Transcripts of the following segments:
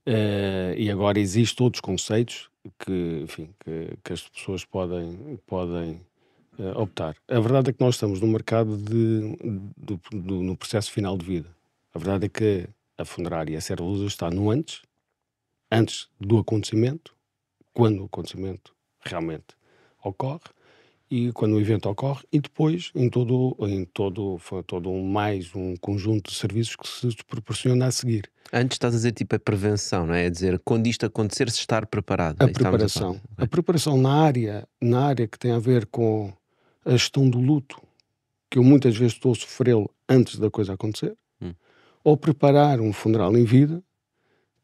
E agora existem outros conceitos que, enfim, que as pessoas podem optar. A verdade é que nós estamos no mercado no processo final de vida. A verdade é que a funerária e a Serra-Luz está no antes do acontecimento, quando o acontecimento realmente ocorre, e quando o evento ocorre, e depois foi todo mais um conjunto de serviços que se proporciona a seguir. Antes estás a dizer tipo a prevenção, não é? É dizer, quando isto acontecer, se estar preparado. É A isso que estávamos a falar. preparação. A Ok. preparação na área que tem a ver com a gestão do luto, que eu muitas vezes estou a sofrê-lo antes da coisa acontecer, Hum. ou preparar um funeral em vida,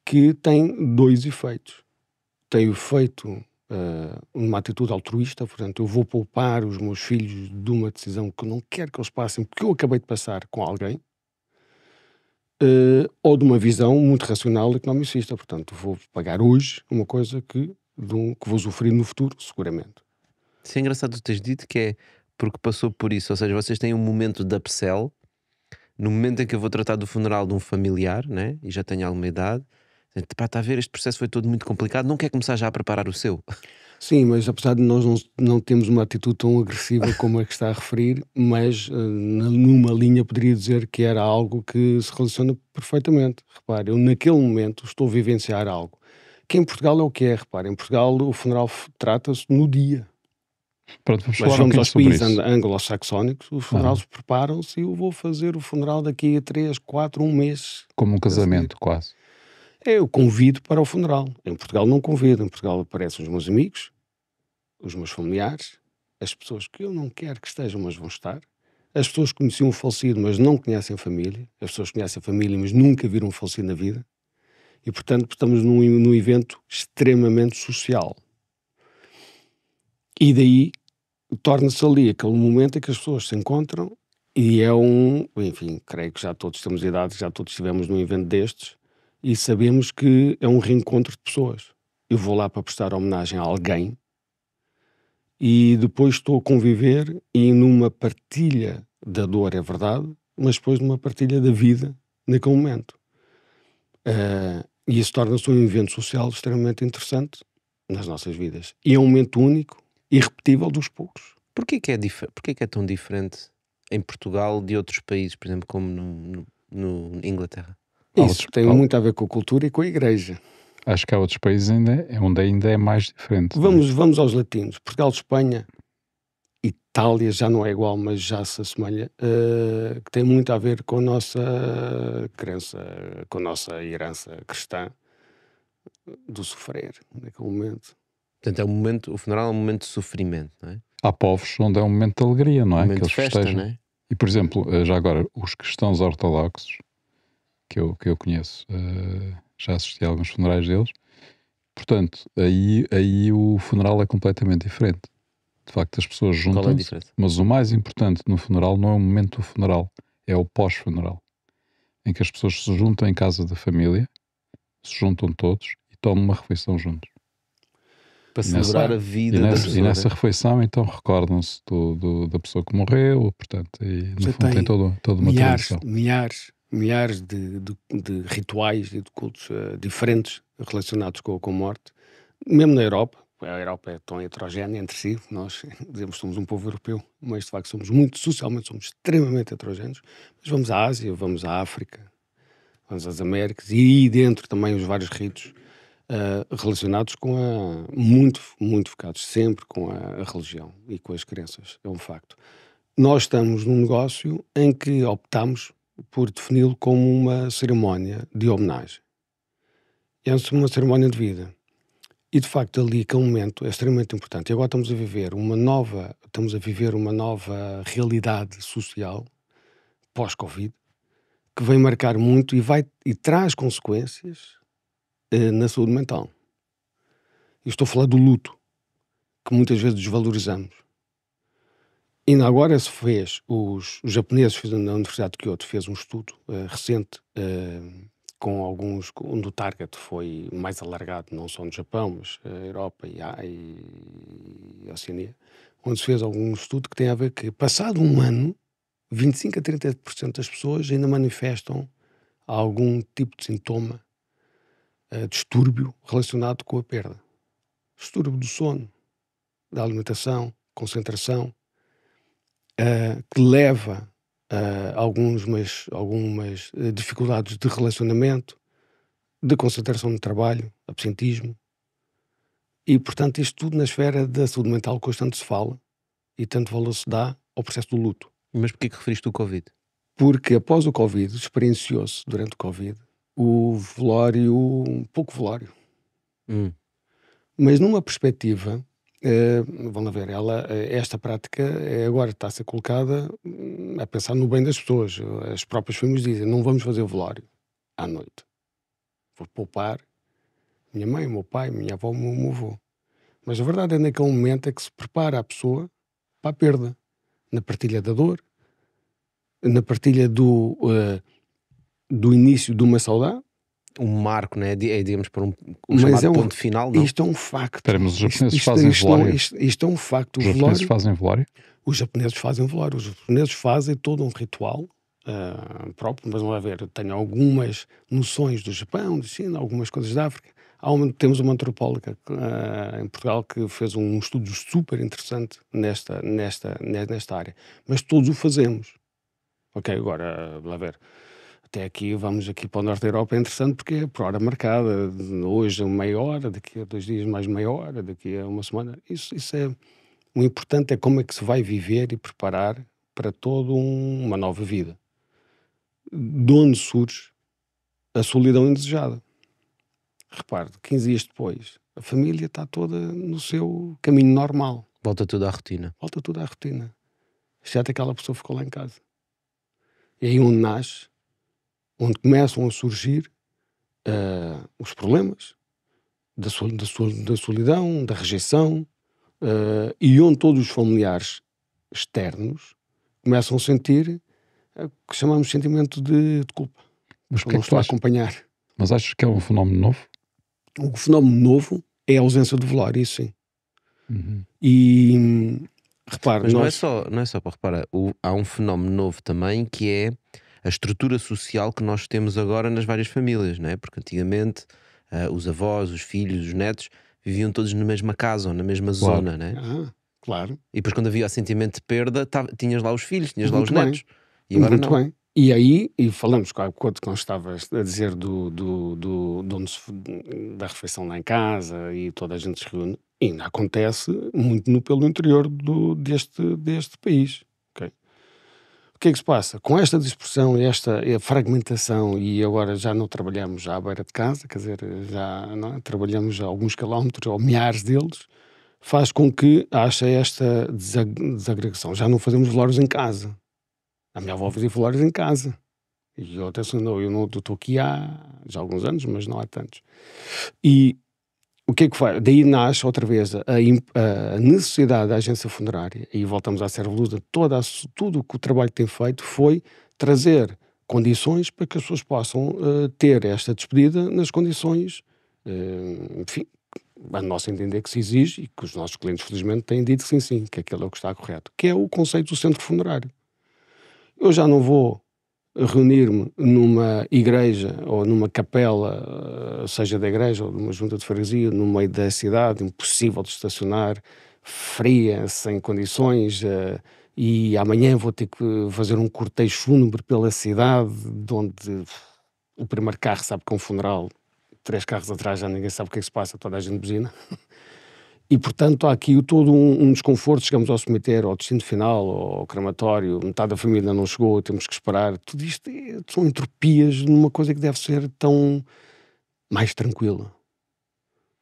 que tem 2 efeitos. Tem o efeito, uma atitude altruísta, portanto, eu vou poupar os meus filhos de uma decisão que eu não quero que eles passem, porque eu acabei de passar com alguém, ou de uma visão muito racional economicista, portanto, vou pagar hoje uma coisa que vou sofrer no futuro, seguramente. Isso é engraçado tu teres dito que é porque passou por isso, ou seja, vocês têm um momento de upsell, no momento em que eu vou tratar do funeral de um familiar, né? E já tenho alguma idade, pá, está a ver, este processo foi todo muito complicado, não quer começar já a preparar o seu. Sim, mas apesar de nós não termos uma atitude tão agressiva como a que está a referir, mas numa linha poderia dizer que era algo que se relaciona perfeitamente. Repare, eu naquele momento estou a vivenciar algo que em Portugal é o que é. Repare, em Portugal o funeral trata-se no dia, Pronto, vamos mas falar um vamos bocadinho aos sobre países isso. anglo-saxónicos, os funerais preparam-se e eu vou fazer o funeral daqui a 3, 4, um mês Como um a seguir. casamento, quase. Eu convido para o funeral. Em Portugal não convido, em Portugal aparecem os meus amigos, os meus familiares, as pessoas que eu não quero que estejam, mas vão estar, as pessoas que conheciam o falecido, mas não conhecem a família, as pessoas que conhecem a família, mas nunca viram um falecido na vida, e portanto estamos num evento extremamente social. E daí torna-se ali aquele momento em que as pessoas se encontram e enfim, creio que já todos temos idade, já todos estivemos num evento destes e sabemos que é um reencontro de pessoas. Eu vou lá para prestar homenagem a alguém e depois estou a conviver e numa partilha da dor, é verdade, mas depois numa partilha da vida naquele momento. E isso torna-se um evento social extremamente interessante nas nossas vidas. E é um momento único, irrepetível dos poucos. Porquê que é tão diferente em Portugal de outros países, por exemplo, como no Inglaterra? Isso tem muito a ver com a cultura e com a igreja. Acho que há outros países onde ainda é mais diferente. Vamos aos latinos. Portugal, Espanha, Itália já não é igual, mas já se assemelha, que tem muito a ver com a nossa crença, com a nossa herança cristã do sofrer naquele momento. Portanto, o funeral é um momento de sofrimento, não é? Há povos onde é um momento de alegria, não é? Momento Que de eles festa, festejam. não é? E, por exemplo, já agora, os cristãos ortodoxos, que eu conheço, já assisti a alguns funerais deles, portanto, aí o funeral é completamente diferente. De facto, as pessoas Qual é a juntam-se, diferença? mas o mais importante no funeral não é o momento do funeral, é o pós-funeral, em que as pessoas se juntam em casa da família, se juntam todos e tomam uma refeição juntos. Para E nessa- celebrar a E vida da nessa, pessoa. e nessa né? refeição, então, recordam-se da pessoa que morreu, portanto, e no Você fundo tem tem toda uma tradição. milhares de rituais e de cultos diferentes relacionados com a morte, mesmo na Europa. A Europa é tão heterogénea entre si, nós dizemos que somos um povo europeu, mas de facto socialmente somos extremamente heterogéneos. Mas vamos à Ásia, vamos à África, vamos às Américas, e aí dentro também os vários ritos relacionados muito focados sempre com a religião e com as crenças, é um facto. Nós estamos num negócio em que optamos por defini-lo como uma cerimónia de homenagem. É uma cerimónia de vida. E de facto ali aquele momento é extremamente importante. E agora estamos a viver uma nova realidade social pós-Covid que vem marcar muito e traz consequências na saúde mental. Eu estou a falar do luto, que muitas vezes desvalorizamos. Ainda agora se fez, os japoneses na Universidade de Kyoto fez um estudo recente com alguns, onde o target foi mais alargado, não só no Japão, mas Europa e Oceania, onde se fez algum estudo que tem a ver que, passado um ano, 25 a 30% das pessoas ainda manifestam algum tipo de sintoma distúrbio relacionado com a perda. Distúrbio do sono, da alimentação, concentração, que leva a algumas dificuldades de relacionamento, de concentração no trabalho, absentismo. E, portanto, isto tudo na esfera da saúde mental que hoje tanto se fala e tanto valor se dá ao processo do luto. Mas porquê que referiste o Covid? Porque após o Covid, experienciou-se durante o Covid, o velório, um pouco velório. Mas numa perspectiva, vamos lá ver, esta prática agora está a ser colocada a pensar no bem das pessoas. As próprias famílias dizem, não vamos fazer o velório à noite. Vou poupar minha mãe, o meu pai, minha avó, o meu avô. Mas a verdade é naquele momento é que se prepara a pessoa para a perda. Na partilha da dor, na partilha do início de uma saudade. Um marco, né? digamos, para o Mas chamado ponto final, não? Isto é um facto. Espera, mas os japoneses fazem velório? Isto é um facto. Os japoneses fazem velório? Os japoneses fazem velório. Os japoneses fazem todo um ritual próprio, mas não vai ver. Eu tenho algumas noções do Japão, da China, algumas coisas da África. Temos uma antropóloga em Portugal que fez um estudo super interessante nesta área. Mas todos o fazemos. Ok, agora, lá ver. Até aqui, vamos aqui para o Norte da Europa, é interessante porque é por hora marcada. Hoje meia hora, daqui a 2 dias mais meia hora, daqui a uma semana. Isso é... O importante é como é que se vai viver e preparar para toda uma nova vida. De onde surge a solidão indesejada. Repare, 15 dias depois, a família está toda no seu caminho normal. Volta tudo à rotina. Volta tudo à rotina. Exceto aquela pessoa ficou lá em casa. E aí onde nasce, onde começam a surgir os problemas da solidão, da rejeição, e onde todos os familiares externos começam a sentir o que chamamos de sentimento de culpa. Mas o que é Não que tu estou a achas? acompanhar. Mas achas que é um fenómeno novo? O fenómeno novo é a ausência de velório, isso sim. Uhum. E repare, Mas não é só para reparar, há um fenómeno novo também que é a estrutura social que nós temos agora nas várias famílias, não é? Porque antigamente os avós, os filhos, os netos viviam todos na mesma casa ou na mesma zona, não é? Claro. E depois quando havia o sentimento de perda, tinhas lá os filhos, tinhas lá os Muito bem. netos. E agora Muito não. bem. E aí, e falamos quando estavas a dizer da refeição lá em casa e toda a gente se reúne, ainda acontece muito pelo interior deste país. Okay? O que é que se passa? Com esta dispersão e esta fragmentação, e agora já não trabalhamos à beira de casa, quer dizer, já não, trabalhamos a alguns quilómetros ou milhares deles, faz com que haja esta desagregação. Já não fazemos velórios em casa. A minha avó fazia velórios em casa. E eu estou aqui há já alguns anos, mas não há tantos. E o que é que faz? Daí nasce outra vez a necessidade da agência funerária, e voltamos à Servolusa, tudo o que o trabalho tem feito foi trazer condições para que as pessoas possam ter esta despedida nas condições, enfim, a nosso entender que se exige, e que os nossos clientes felizmente têm dito que sim, que aquilo é o que está correto, que é o conceito do centro funerário. Eu já não vou reunir-me numa igreja ou numa capela, seja da igreja ou numa junta de freguesia, no meio da cidade, impossível de estacionar, fria, sem condições, e amanhã vou ter que fazer um cortejo fúnebre pela cidade, de onde o primeiro carro sabe que é um funeral, 3 carros atrás já ninguém sabe o que é que se passa, toda a gente buzina. E, portanto, há aqui todo um desconforto. Chegamos ao cemitério, ao destino final, ao crematório, metade da família ainda não chegou, temos que esperar. Tudo isto são entropias numa coisa que deve ser tão mais tranquila.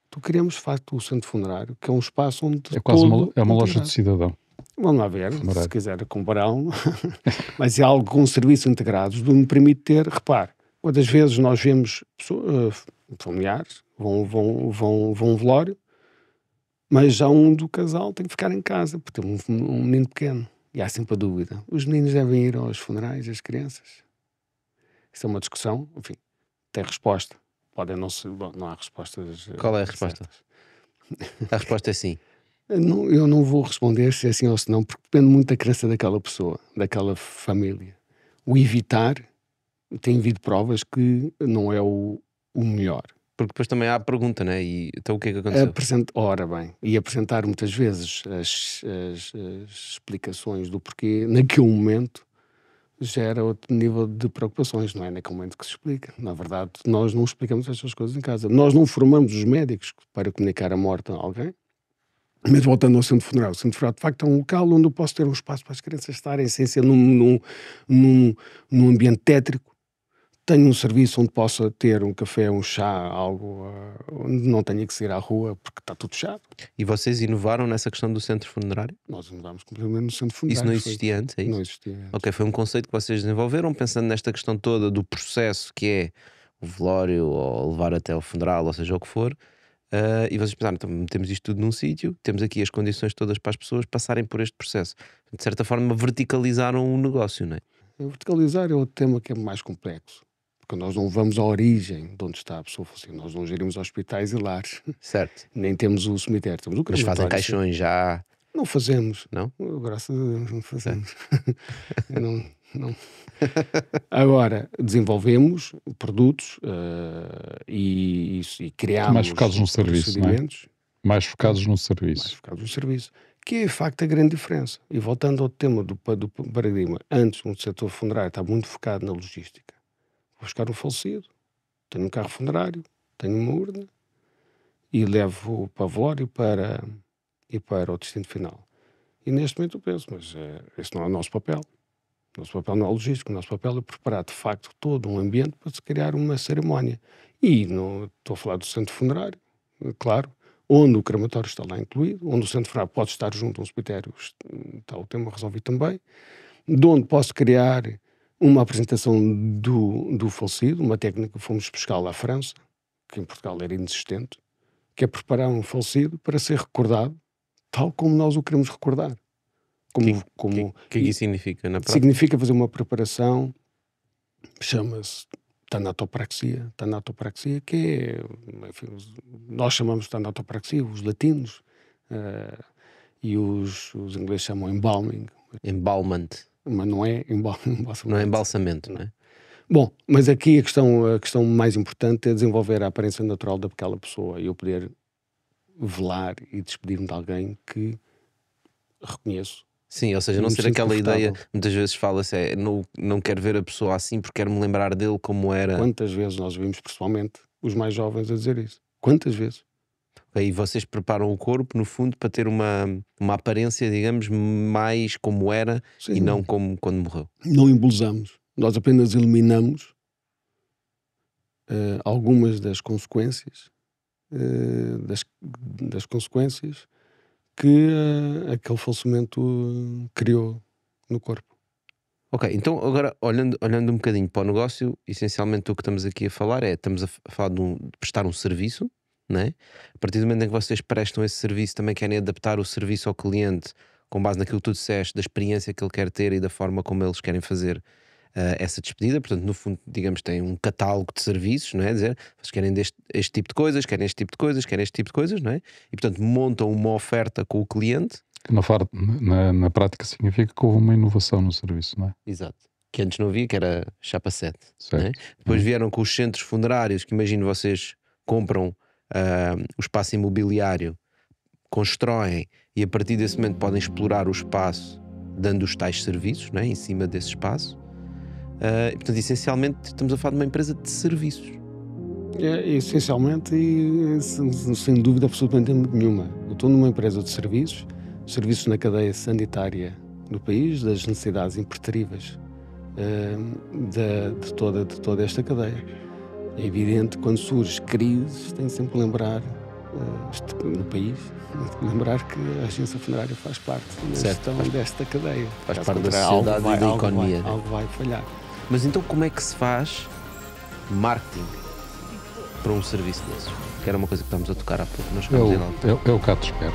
Então criamos, de facto, o centro funerário, que é um espaço onde é quase uma loja de cidadão. Vamos lá ver, se quiser comparar mas é algo com serviços integrados, de me permite ter, repare, quantas vezes nós vemos familiares, vão a um velório, mas já um do casal tem que ficar em casa, porque tem um menino pequeno. E há sempre a dúvida. Os meninos devem ir aos funerais, as crianças? Isso é uma discussão, enfim, tem resposta. Podem não ser, não há respostas. Qual é a resposta? A resposta é sim. Eu não vou responder se é sim ou se não, porque depende muito da crença daquela pessoa, daquela família. O evitar, tem havido provas que não é o melhor. Porque depois também há a pergunta, né? E então o que é que aconteceu? Ora bem, e apresentar muitas vezes as explicações do porquê, naquele momento, gera outro nível de preocupações, não é naquele momento que se explica. Na verdade, nós não explicamos estas coisas em casa. Nós não formamos os médicos para comunicar a morte a alguém. Mas voltando ao centro funerário, o centro funerário de facto é um local onde eu posso ter um espaço para as crianças estarem sem ser num ambiente tétrico. Tenho um serviço onde possa ter um café, um chá, algo onde não tenha que sair à rua porque está tudo fechado. E vocês inovaram nessa questão do centro funerário? Nós mudámos completamente no centro funerário. Isso não existia antes, é isso? Não existia antes. Ok, foi um conceito que vocês desenvolveram pensando nesta questão toda do processo que é o velório ou levar até ao funeral, ou seja o que for. E vocês pensaram, então metemos isto tudo num sítio, temos aqui as condições todas para as pessoas passarem por este processo. De certa forma, verticalizaram o negócio, não é? Verticalizar é outro tema que é mais complexo. Porque nós não vamos à origem de onde está a pessoa falecida. Nós não gerimos hospitais e lares. Certo. Nem temos o cemitério. Temos o Mas fazem crematório, caixões já. Não fazemos. Não? Graças a Deus não fazemos. Não. Agora, desenvolvemos produtos e criámos Mais focados no serviço, não é? procedimentos. Mais focados no Mais serviço. focados no serviço. Que é, de facto, a grande diferença. E voltando ao tema do paradigma, antes o setor funerário está muito focado na logística. Vou buscar um falecido, tenho um carro funerário, tenho uma urna e levo para o velório e para o destino final. E neste momento eu penso, mas esse não é o nosso papel. O nosso papel não é logístico, o nosso papel é preparar de facto todo um ambiente para se criar uma cerimónia. E não estou a falar do centro funerário, claro, onde o crematório está lá incluído, onde o centro funerário pode estar junto a um cemitério, está o tema resolvido também, de onde posso criar uma apresentação do falecido, uma técnica que fomos buscar lá à França, que em Portugal era inexistente, que é preparar um falecido para ser recordado tal como nós o queremos recordar. O que é que isso significa na prática? Significa fazer uma preparação, chama-se tanatopraxia. Tanatopraxia, que é, enfim, nós chamamos de tanatopraxia, os latinos, e os ingleses chamam embalming. Embalmment. Mas não é embalsamento. Não é embalsamento, não é? Bom, mas aqui a questão mais importante é desenvolver a aparência natural daquela pessoa e eu poder velar e despedir-me de alguém que reconheço. Sim, ou seja, não Me ser sinto aquela ideia, confortável. muitas vezes fala-se, não quero ver a pessoa assim porque quero me lembrar dele como era. Quantas vezes nós vimos, principalmente, os mais jovens a dizer isso? Quantas vezes? E vocês preparam o corpo, no fundo, para ter uma aparência, digamos, mais como era Sim, e não como quando morreu. não embolsamos. Nós apenas eliminamos algumas das consequências das consequências que aquele falecimento criou no corpo. Ok, então agora olhando um bocadinho para o negócio, essencialmente o que estamos aqui a falar estamos a falar de prestar um serviço, não é? A partir do momento em que vocês prestam esse serviço, também querem adaptar o serviço ao cliente com base naquilo que tu disseste, da experiência que ele quer ter e da forma como eles querem fazer essa despedida. Portanto, no fundo, digamos, tem um catálogo de serviços, não é? Dizer, vocês querem este tipo de coisas, querem este tipo de coisas, querem este tipo de coisas, não é? E portanto montam uma oferta com o cliente. Que na prática significa que houve uma inovação no serviço, não é? Exato. Que antes não havia, que era chapa 7. Certo. Não é? Depois vieram com os centros funerários, que imagino vocês compram o espaço imobiliário, constroem e a partir desse momento podem explorar o espaço dando os tais serviços, não é? Em cima desse espaço. E, portanto, essencialmente estamos a falar de uma empresa de serviços. Essencialmente e sem dúvida absolutamente nenhuma. Eu estou numa empresa de serviços na cadeia sanitária do país, das necessidades impertríveis de toda esta cadeia. É evidente que quando surge crises tem sempre que lembrar no país, lembrar que a agência funerária faz parte desta cadeia. Faz Caso parte da contrário, sociedade e da economia. Algo vai falhar. Mas então como é que se faz marketing para um serviço desses? Que era uma coisa que estamos a tocar há pouco. Nós É o cato espera.